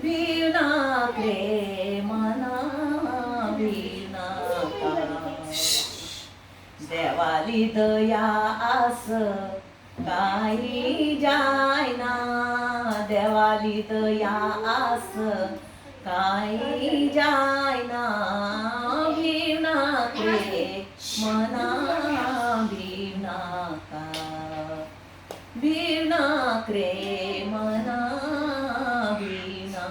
भिवना रे मना भिवना देवाली दया आस काही जायना देवाली दया आस काही जायना भिवना रे मना भिवना भिवना रे मना भिवना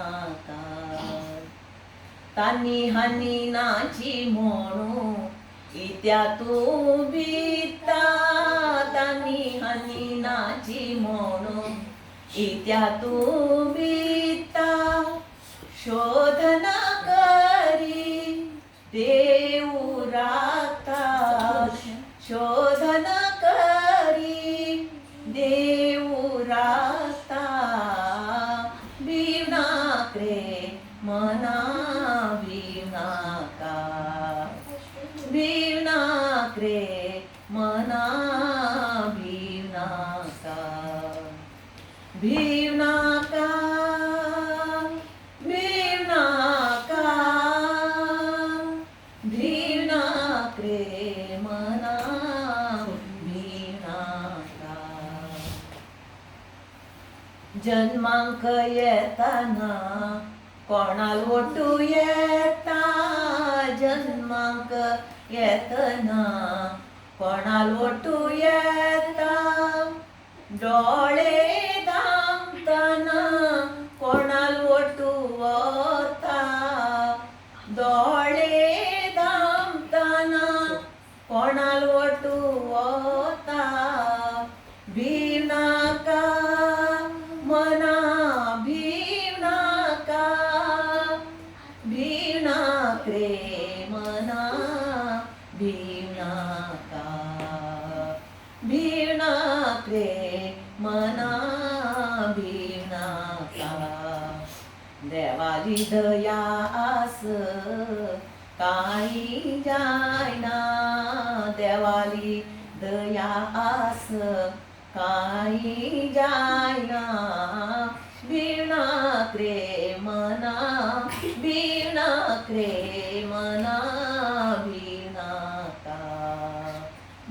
तानी हानी नाची म्हणू इत्या तू बिता तानी हानी नाची म्हणू इत्या तू बिता शोधना करी देऊ राता शोधना करी देऊ राता भिवना रे मना भिवना भिवना रे मना भिवना भिवना भिवना भिवना रे मना भिवना जन्मांक येताना कोणाल ओटू येता जन्मांक येतना कोणाल ओटू येता डोळे धांपताना कोणाल ओटू वता डोळे धांपताना कोणाल ओटू वता भिवना मना भिवना भिवना रे मना भिवना भिवना रे मना भिवना देवाली दया आस काही जायना देवाली दया आस काही जायना भिवना रे मना भिवना रे मना भिवना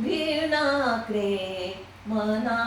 भिवना रे मना